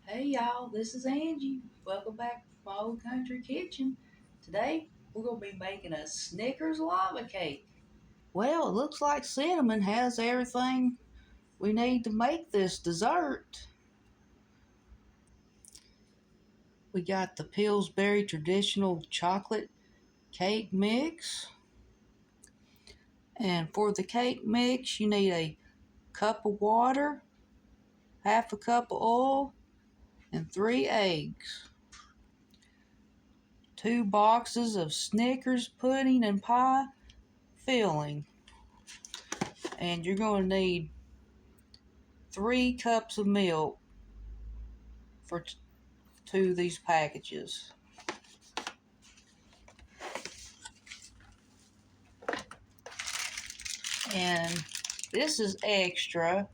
Hey y'all, this is Angie. Welcome back to my old country kitchen. Today we're going to be making a Snickers Lava Cake. Well, it looks like Cinnamon has everything we need to make this dessert. We got the Pillsbury traditional chocolate cake mix. And for the cake mix, you need a cup of water, half a cup of oil, and 3 eggs. 2 boxes of Snickers pudding and pie filling. And you're going to need 3 cups of milk for 2 of these packages. And this is extra.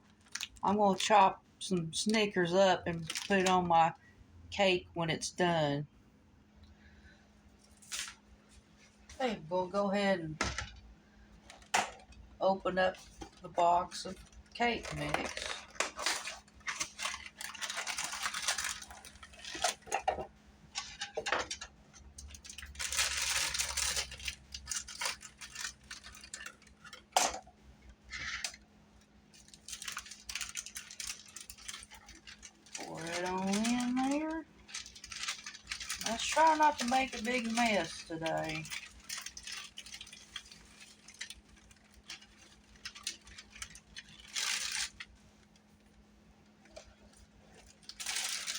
I'm going to chop some Snickers up and put it on my cake when it's done. Okay, we'll go ahead and open up the box of cake mix. Pour it on in there. Let's try not to make a big mess today.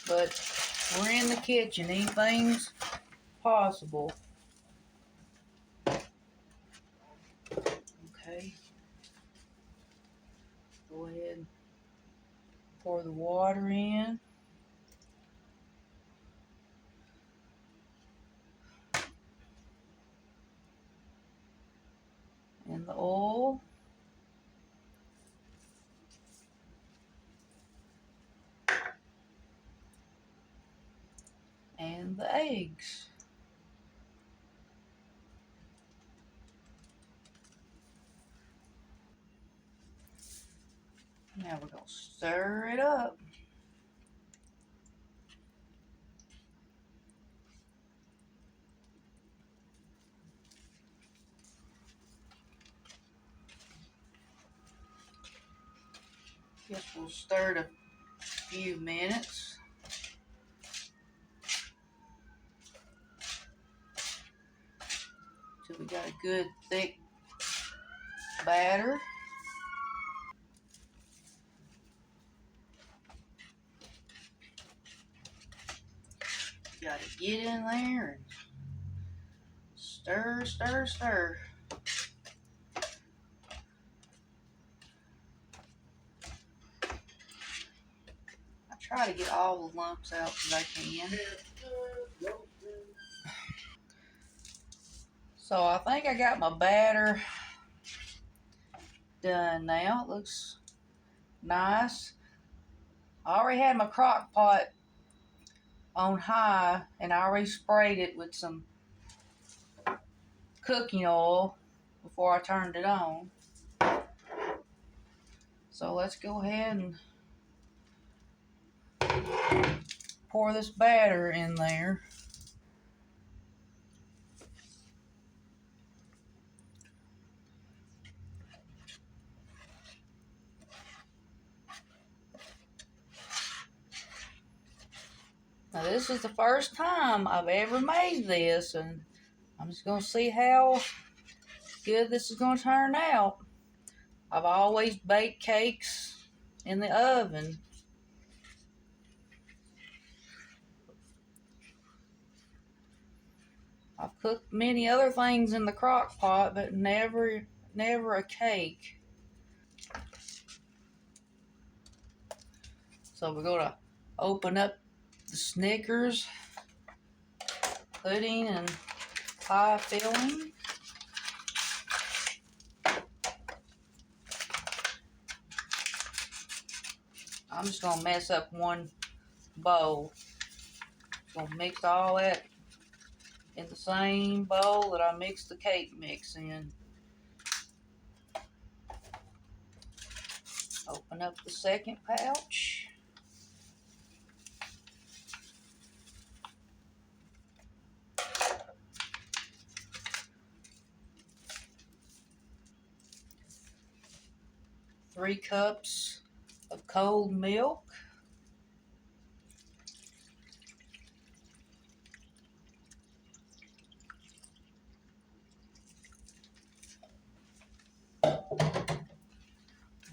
But we're in the kitchen. Anything's possible. Okay. Go ahead and pour the water in. And the oil. And the eggs. Now we're going to stir it up. Guess we'll stir it a few minutes. Till we got a good thick batter. Got to get in there and stir, stir, stir. I try to get all the lumps out as I can. So I think I got my batter done now. It looks nice. I already had my crock pot on high and I already sprayed it with some cooking oil before I turned it on. So let's go ahead and pour this batter in there. this is the first time I've ever made this, and I'm just going to see how good this is going to turn out. I've always baked cakes in the oven. I've cooked many other things in the crock pot, but never a cake. So we're going to open up the Snickers pudding and pie filling. I'm just going to mess up one bowl. Going to mix all that in the same bowl that I mixed the cake mix in. Open up the second pouch. Three cups of cold milk.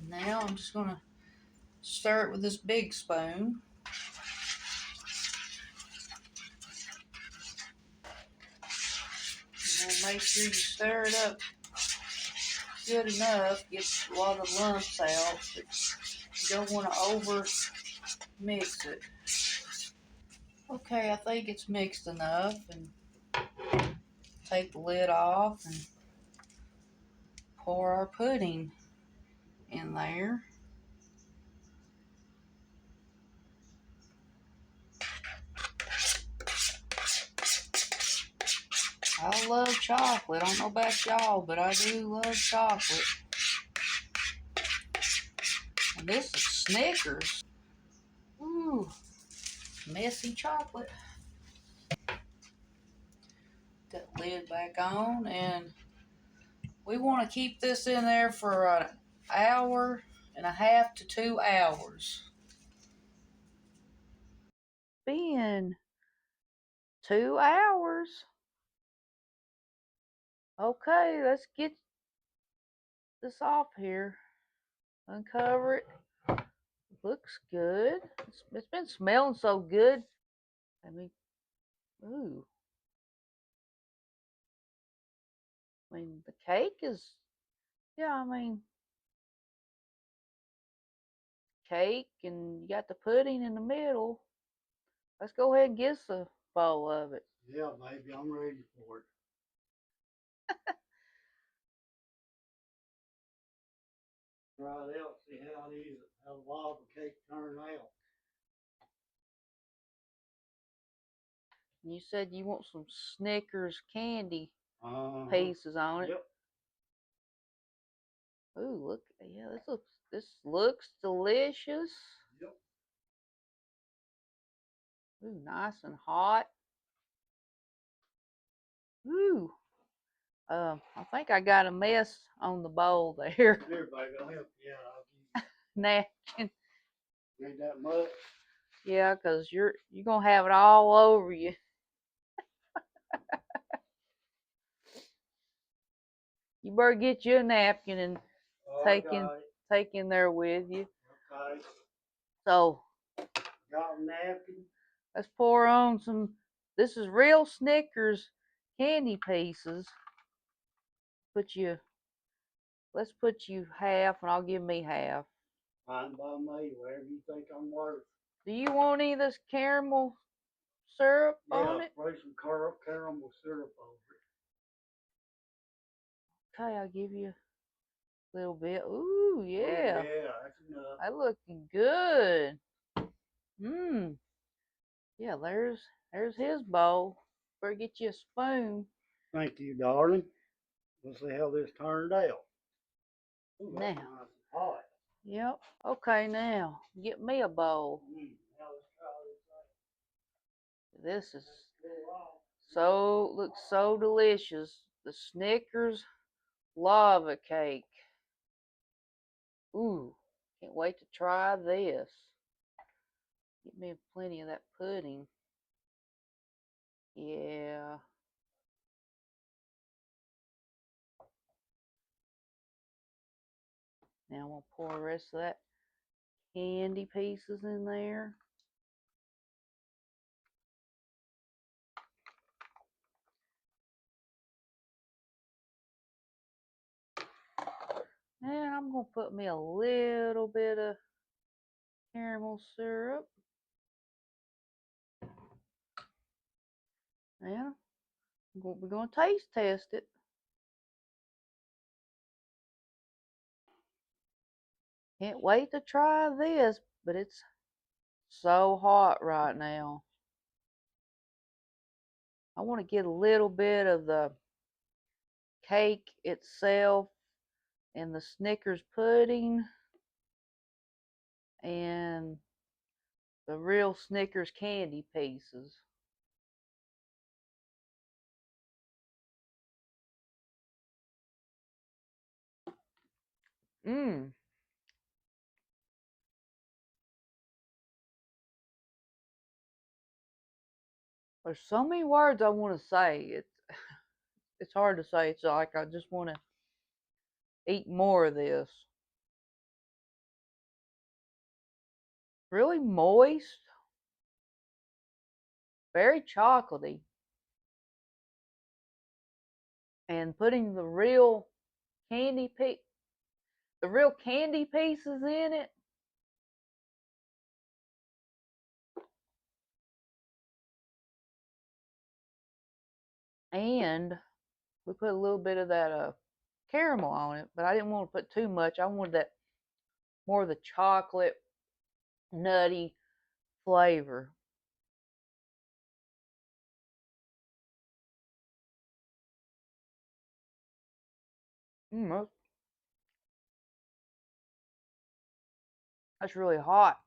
Now I'm just going to stir it with this big spoon. And make sure you stir it up good enough, get a lot of lumps out, but you don't want to over mix it. Okay, I think it's mixed enough, and take the lid off and pour our pudding in there. I love chocolate. I don't know about y'all, but I do love chocolate. And this is Snickers. Ooh, messy chocolate. Got the lid back on, and we want to keep this in there for an hour and a half to 2 hours. Been 2 hours. Okay, let's get this off here. Uncover it. Looks good. It's been smelling so good. I mean, ooh. I mean, the cake is, yeah, I mean, cake, and you got the pudding in the middle. Let's go ahead and get us a bowl of it. Yeah, baby, I'm ready for it. Try it out, see how it is, how the lava cake turned out. You said you want some Snickers candy pieces on it. Yep. Ooh, look, yeah, this looks delicious. Yep. Ooh, nice and hot. Ooh. I think I got a mess on the bowl there. Here, baby, I'll help you out. I'll give you Napkin. need that much. Yeah, cause you're gonna have it all over you. You better get you a napkin and take in there with you. Okay. So Got a napkin. let's pour on some. This is real Snickers candy pieces. Let's put you half, and I'll give me half. Fine by me, whatever you think I'm worth. Do you want any of this caramel syrup on it? Yeah, spray some caramel syrup over it. Okay, I'll give you a little bit. Ooh, yeah. Oh, yeah, that's enough. That looking good. Mmm. Yeah, there's his bowl. Better get you a spoon. Thank you, darling. We'll see how this turned out. Ooh, that's Now. nice and hot. Yep. Okay, now get me a bowl. Now let's try this. This is looks so delicious. The Snickers Lava Cake. Ooh, can't wait to try this. Get me plenty of that pudding. Yeah. Now I'm going to pour the rest of that candy pieces in there. And I'm going to put me a little bit of caramel syrup. And we're going to taste test it. Can't wait to try this, but it's so hot right now. I want to get a little bit of the cake itself and the Snickers pudding and the real Snickers candy pieces. Mmm. There's so many words I want to say. It's hard to say. It's like I just want to eat more of this. Really moist, very chocolatey, and putting the real the real candy pieces in it. And we put a little bit of that caramel on it, but I didn't want to put too much. I wanted that more of the chocolate, nutty flavor. That's really hot.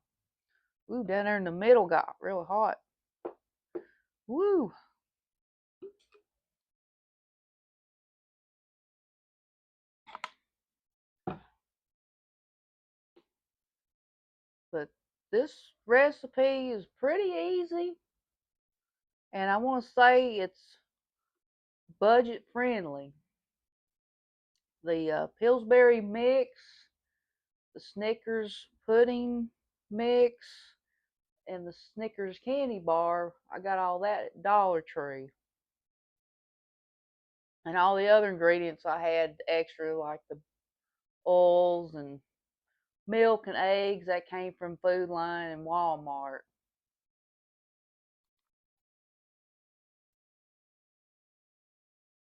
Ooh, down there in the middle got really hot. Woo! But this recipe is pretty easy, and I want to say it's budget friendly. The Pillsbury mix, the Snickers pudding mix, and the Snickers candy bar, I got all that at Dollar Tree. And all the other ingredients I had extra, like the oils and milk and eggs, that came from Food Line and Walmart.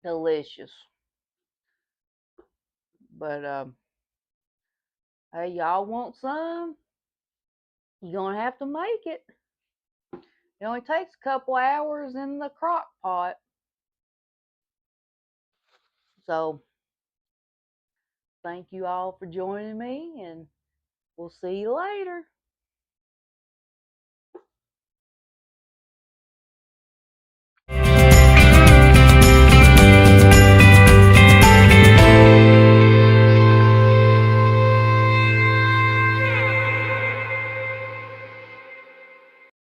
Delicious. But hey, y'all want some? You're gonna have to make it. It only takes a couple hours in the crock pot. So thank you all for joining me, and we'll see you later.